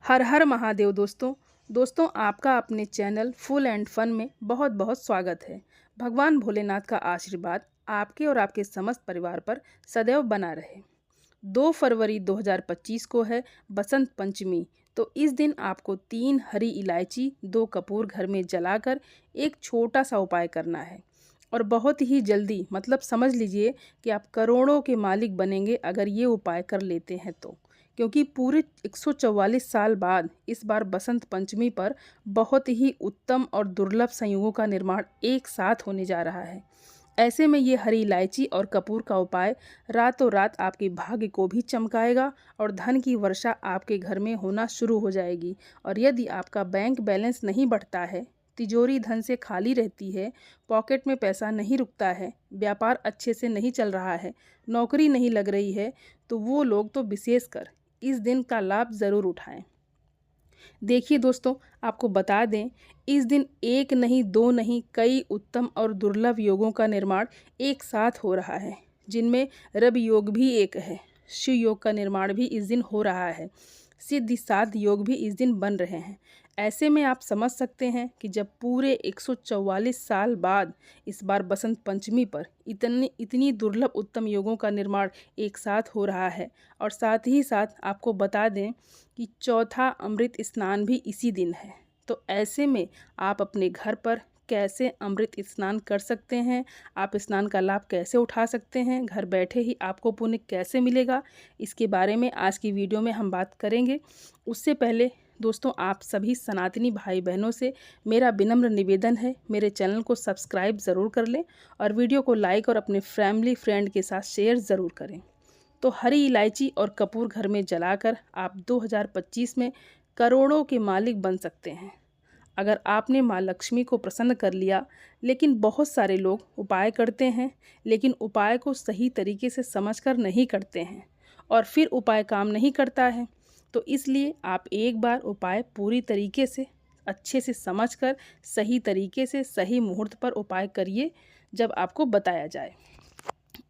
हर हर महादेव दोस्तों आपका अपने चैनल फुल एंड फन में बहुत बहुत स्वागत है। भगवान भोलेनाथ का आशीर्वाद आपके और आपके समस्त परिवार पर सदैव बना रहे। 2 फरवरी 2025 को है बसंत पंचमी। तो इस दिन आपको 3 हरी इलायची 2 कपूर घर में जलाकर एक छोटा सा उपाय करना है और बहुत ही जल्दी, मतलब समझ लीजिए कि आप करोड़ों के मालिक बनेंगे अगर ये उपाय कर लेते हैं तो। क्योंकि पूरे 144 साल बाद इस बार बसंत पंचमी पर बहुत ही उत्तम और दुर्लभ संयोगों का निर्माण एक साथ होने जा रहा है। ऐसे में ये हरी इलायची और कपूर का उपाय रातों रात आपके भाग्य को भी चमकाएगा और धन की वर्षा आपके घर में होना शुरू हो जाएगी। और यदि आपका बैंक बैलेंस नहीं बढ़ता है, तिजोरी धन से खाली रहती है, पॉकेट में पैसा नहीं रुकता है, व्यापार अच्छे से नहीं चल रहा है, नौकरी नहीं लग रही है, तो वो लोग तो विशेषकर इस दिन का लाभ ज़रूर उठाएं। देखिए दोस्तों, आपको बता दें, इस दिन एक नहीं, दो नहीं, कई उत्तम और दुर्लभ योगों का निर्माण एक साथ हो रहा है, जिनमें रवि योग भी एक है। शिव योग का निर्माण भी इस दिन हो रहा है। सिद्धि साध योग भी इस दिन बन रहे हैं। ऐसे में आप समझ सकते हैं कि जब पूरे 144 साल बाद इस बार बसंत पंचमी पर इतनी दुर्लभ उत्तम योगों का निर्माण एक साथ हो रहा है, और साथ ही साथ आपको बता दें कि चौथा अमृत स्नान भी इसी दिन है। तो ऐसे में आप अपने घर पर कैसे अमृत स्नान कर सकते हैं, आप स्नान का लाभ कैसे उठा सकते हैं, घर बैठे ही आपको पुण्य कैसे मिलेगा, इसके बारे में आज की वीडियो में हम बात करेंगे। उससे पहले दोस्तों, आप सभी सनातनी भाई बहनों से मेरा विनम्र निवेदन है, मेरे चैनल को सब्सक्राइब ज़रूर कर लें और वीडियो को लाइक और अपने फैमिली फ्रेंड के साथ शेयर ज़रूर करें। तो हरी इलायची और कपूर घर में जलाकर आप 2025 में करोड़ों के मालिक बन सकते हैं अगर आपने माँ लक्ष्मी को प्रसन्न कर लिया। लेकिन बहुत सारे लोग उपाय करते हैं, लेकिन उपाय को सही तरीके से समझकर नहीं करते हैं और फिर उपाय काम नहीं करता है। तो इसलिए आप एक बार उपाय पूरी तरीके से अच्छे से समझकर सही तरीके से सही मुहूर्त पर उपाय करिए। जब आपको बताया जाए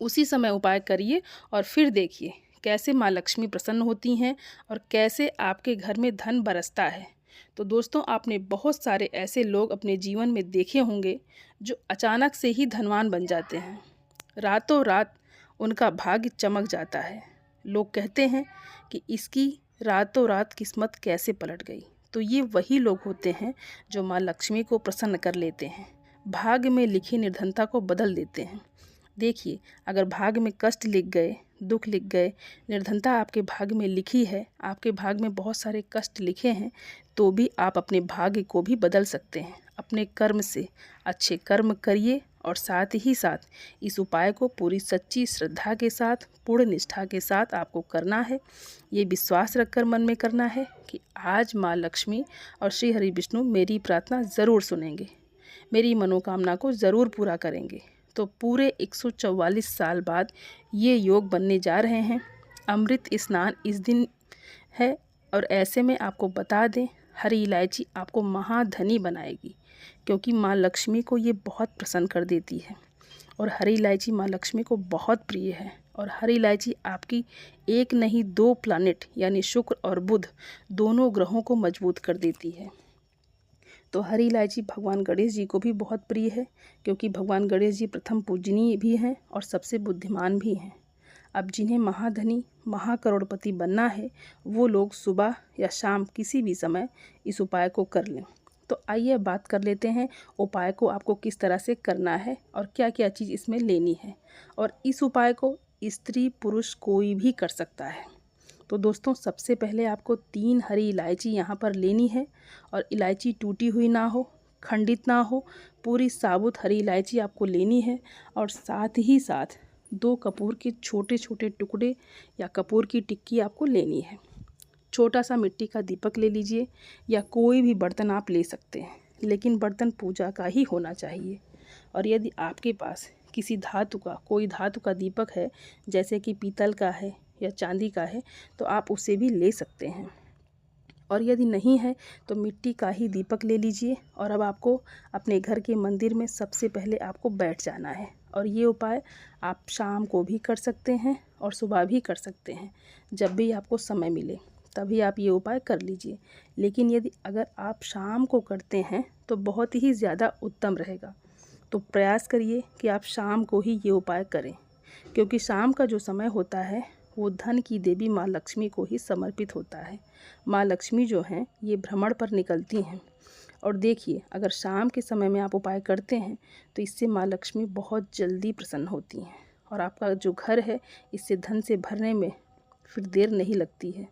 उसी समय उपाय करिए और फिर देखिए कैसे माँ लक्ष्मी प्रसन्न होती हैं और कैसे आपके घर में धन बरसता है। तो दोस्तों, आपने बहुत सारे ऐसे लोग अपने जीवन में देखे होंगे जो अचानक से ही धनवान बन जाते हैं। रातों रात उनका भाग्य चमक जाता है। लोग कहते हैं कि इसकी रातों रात किस्मत कैसे पलट गई। तो ये वही लोग होते हैं जो माँ लक्ष्मी को प्रसन्न कर लेते हैं, भाग्य में लिखी निर्धनता को बदल देते हैं। देखिए, अगर भाग्य में कष्ट लिख गए, दुख लिख गए, निर्धनता आपके भाग्य में लिखी है, आपके भाग्य में बहुत सारे कष्ट लिखे हैं, तो भी आप अपने भाग्य को भी बदल सकते हैं। अपने कर्म से अच्छे कर्म करिए और साथ ही साथ इस उपाय को पूरी सच्ची श्रद्धा के साथ, पूर्ण निष्ठा के साथ आपको करना है। ये विश्वास रखकर मन में करना है कि आज माँ लक्ष्मी और श्री हरि विष्णु मेरी प्रार्थना ज़रूर सुनेंगे, मेरी मनोकामना को ज़रूर पूरा करेंगे। तो पूरे 144 साल बाद ये योग बनने जा रहे हैं। अमृत स्नान इस दिन है और ऐसे में आपको बता दें, हरी इलायची आपको महाधनी बनाएगी, क्योंकि माँ लक्ष्मी को ये बहुत प्रसन्न कर देती है और हरी इलायची माँ लक्ष्मी को बहुत प्रिय है। और हरी इलायची आपकी एक नहीं 2 प्लानिट यानी शुक्र और बुध दोनों ग्रहों को मजबूत कर देती है। तो हरी इलायची भगवान गणेश जी को भी बहुत प्रिय है, क्योंकि भगवान गणेश जी प्रथम पूजनीय भी हैं और सबसे बुद्धिमान भी हैं। अब जिन्हें महाधनी महाकरोड़पति बनना है, वो लोग सुबह या शाम किसी भी समय इस उपाय को कर लें। तो आइए बात कर लेते हैं उपाय को आपको किस तरह से करना है और क्या क्या चीज़ इसमें लेनी है। और इस उपाय को स्त्री पुरुष कोई भी कर सकता है। तो दोस्तों, सबसे पहले आपको 3 हरी इलायची यहाँ पर लेनी है और इलायची टूटी हुई ना हो, खंडित ना हो, पूरी साबुत हरी इलायची आपको लेनी है। और साथ ही साथ 2 कपूर के छोटे छोटे टुकड़े या कपूर की टिक्की आपको लेनी है। छोटा सा मिट्टी का दीपक ले लीजिए या कोई भी बर्तन आप ले सकते हैं, लेकिन बर्तन पूजा का ही होना चाहिए। और यदि आपके पास किसी कोई धातु का दीपक है, जैसे कि पीतल का है या चांदी का है, तो आप उसे भी ले सकते हैं। और यदि नहीं है तो मिट्टी का ही दीपक ले लीजिए। और अब आपको अपने घर के मंदिर में सबसे पहले आपको बैठ जाना है। और ये उपाय आप शाम को भी कर सकते हैं और सुबह भी कर सकते हैं, जब भी आपको समय मिले। तभी आप ये उपाय कर लीजिए। लेकिन यदि अगर आप शाम को करते हैं तो बहुत ही ज़्यादा उत्तम रहेगा। तो प्रयास करिए कि आप शाम को ही ये उपाय करें, क्योंकि शाम का जो समय होता है वो धन की देवी माँ लक्ष्मी को ही समर्पित होता है। माँ लक्ष्मी जो हैं ये भ्रमण पर निकलती हैं, और देखिए अगर शाम के समय में आप उपाय करते हैं तो इससे माँ लक्ष्मी बहुत जल्दी प्रसन्न होती हैं, और आपका जो घर है इससे धन से भरने में फिर देर नहीं लगती है।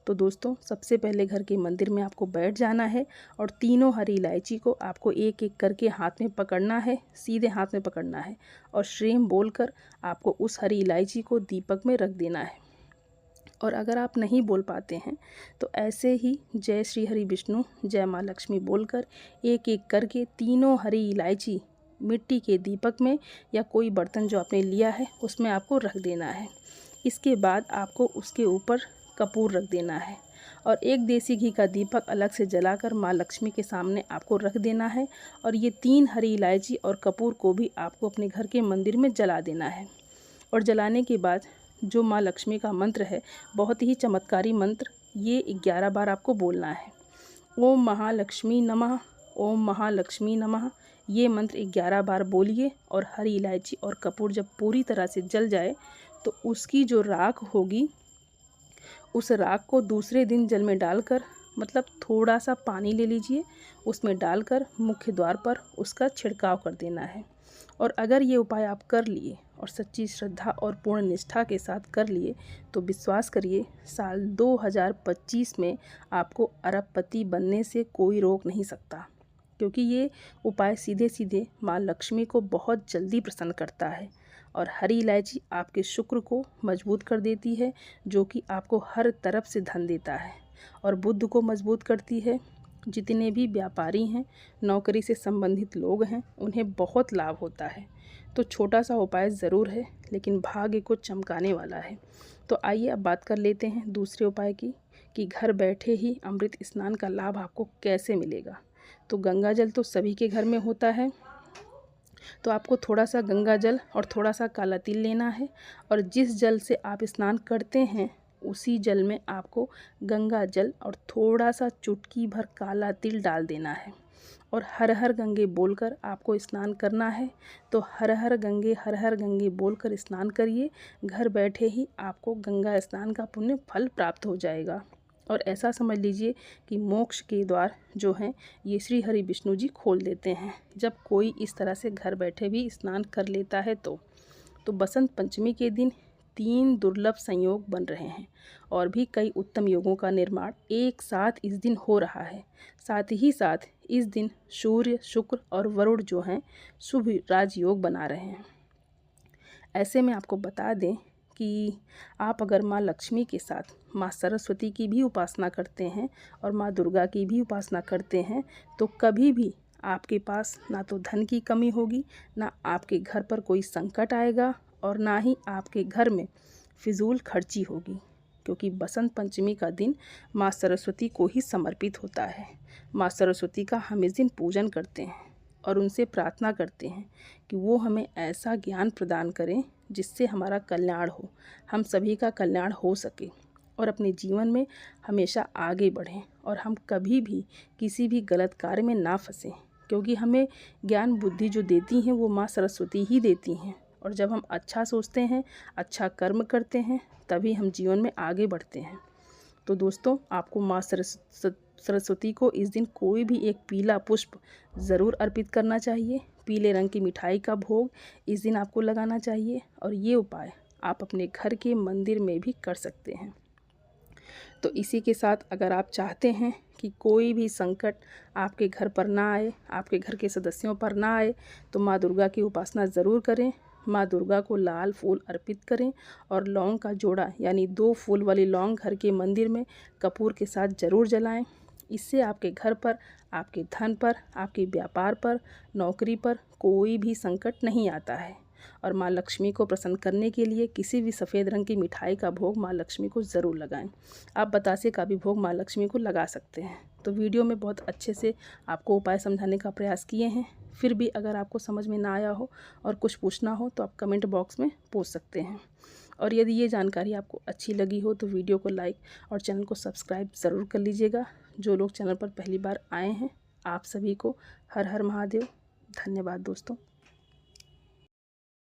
तो दोस्तों, सबसे पहले घर के मंदिर में आपको बैठ जाना है और तीनों हरी इलायची को आपको एक एक करके हाथ में पकड़ना है, सीधे हाथ में पकड़ना है, और श्रीम बोलकर आपको उस हरी इलायची को दीपक में रख देना है। और अगर आप नहीं बोल पाते हैं तो ऐसे ही जय श्री हरि विष्णु जय माँ लक्ष्मी बोलकर एक एक करके तीनों हरी इलायची मिट्टी के दीपक में या कोई बर्तन जो आपने लिया है उसमें आपको रख देना है। इसके बाद आपको उसके ऊपर कपूर रख देना है, और एक देसी घी का दीपक अलग से जलाकर माँ लक्ष्मी के सामने आपको रख देना है। और ये 3 हरी इलायची और कपूर को भी आपको अपने घर के मंदिर में जला देना है। और जलाने के बाद जो माँ लक्ष्मी का मंत्र है, बहुत ही चमत्कारी मंत्र, ये 11 बार आपको बोलना है। ओम महालक्ष्मी नमः, ओम महालक्ष्मी नमः। ये मंत्र 11 बार बोलिए, और हरी इलायची और कपूर जब पूरी तरह से जल जाए तो उसकी जो राख होगी उस राख को दूसरे दिन जल में डालकर, मतलब थोड़ा सा पानी ले लीजिए, उसमें डालकर मुख्य द्वार पर उसका छिड़काव कर देना है। और अगर ये उपाय आप कर लिए और सच्ची श्रद्धा और पूर्ण निष्ठा के साथ कर लिए तो विश्वास करिए साल 2025 में आपको अरबपति बनने से कोई रोक नहीं सकता, क्योंकि ये उपाय सीधे सीधे माँ लक्ष्मी को बहुत जल्दी प्रसन्न करता है। और हरी इलायची आपके शुक्र को मजबूत कर देती है, जो कि आपको हर तरफ से धन देता है, और बुद्ध को मजबूत करती है। जितने भी व्यापारी हैं, नौकरी से संबंधित लोग हैं, उन्हें बहुत लाभ होता है। तो छोटा सा उपाय ज़रूर है, लेकिन भाग्य को चमकाने वाला है। तो आइए अब बात कर लेते हैं दूसरे उपाय की, कि घर बैठे ही अमृत स्नान का लाभ आपको कैसे मिलेगा। तो गंगा जल तो सभी के घर में होता है, तो आपको थोड़ा सा गंगा जल और थोड़ा सा काला तिल लेना है, और जिस जल से आप स्नान करते हैं उसी जल में आपको गंगा जल और थोड़ा सा चुटकी भर काला तिल डाल देना है, और हर हर गंगे बोलकर आपको स्नान करना है। तो हर हर गंगे बोलकर स्नान करिए। घर बैठे ही आपको गंगा स्नान का पुण्य फल प्राप्त हो जाएगा, और ऐसा समझ लीजिए कि मोक्ष के द्वार जो हैं ये श्री हरि विष्णु जी खोल देते हैं जब कोई इस तरह से घर बैठे भी स्नान कर लेता है। तो बसंत पंचमी के दिन 3 दुर्लभ संयोग बन रहे हैं, और भी कई उत्तम योगों का निर्माण एक साथ इस दिन हो रहा है। साथ ही साथ इस दिन सूर्य, शुक्र और वरुण जो हैं शुभ राजयोग बना रहे हैं। ऐसे में आपको बता दें कि आप अगर माँ लक्ष्मी के साथ माँ सरस्वती की भी उपासना करते हैं और माँ दुर्गा की भी उपासना करते हैं तो कभी भी आपके पास ना तो धन की कमी होगी, ना आपके घर पर कोई संकट आएगा, और ना ही आपके घर में फिजूल खर्ची होगी, क्योंकि बसंत पंचमी का दिन माँ सरस्वती को ही समर्पित होता है। माँ सरस्वती का हम इस दिन पूजन करते हैं और उनसे प्रार्थना करते हैं कि वो हमें ऐसा ज्ञान प्रदान करें जिससे हमारा कल्याण हो, हम सभी का कल्याण हो सके, और अपने जीवन में हमेशा आगे बढ़ें, और हम कभी भी किसी भी गलत कार्य में ना फंसें, क्योंकि हमें ज्ञान बुद्धि जो देती हैं वो माँ सरस्वती ही देती हैं। और जब हम अच्छा सोचते हैं, अच्छा कर्म करते हैं, तभी हम जीवन में आगे बढ़ते हैं। तो दोस्तों, आपको माँ सरस्वती को इस दिन कोई भी एक पीला पुष्प ज़रूर अर्पित करना चाहिए। पीले रंग की मिठाई का भोग इस दिन आपको लगाना चाहिए, और ये उपाय आप अपने घर के मंदिर में भी कर सकते हैं। तो इसी के साथ अगर आप चाहते हैं कि कोई भी संकट आपके घर पर ना आए, आपके घर के सदस्यों पर ना आए, तो माँ दुर्गा की उपासना ज़रूर करें। माँ दुर्गा को लाल फूल अर्पित करें, और लौंग का जोड़ा यानी 2 फूल वाली लौंग घर के मंदिर में कपूर के साथ ज़रूर जलाएं। इससे आपके घर पर, आपके धन पर, आपके व्यापार पर, नौकरी पर कोई भी संकट नहीं आता है। और माँ लक्ष्मी को प्रसन्न करने के लिए किसी भी सफ़ेद रंग की मिठाई का भोग माँ लक्ष्मी को ज़रूर लगाएं। आप बतासे का भी भोग माँ लक्ष्मी को लगा सकते हैं। तो वीडियो में बहुत अच्छे से आपको उपाय समझाने का प्रयास किए हैं। फिर भी अगर आपको समझ में ना आया हो और कुछ पूछना हो तो आप कमेंट बॉक्स में पूछ सकते हैं। और यदि ये जानकारी आपको अच्छी लगी हो तो वीडियो को लाइक और चैनल को सब्सक्राइब ज़रूर कर लीजिएगा। जो लोग चैनल पर पहली बार आए हैं, आप सभी को हर हर महादेव। धन्यवाद दोस्तों।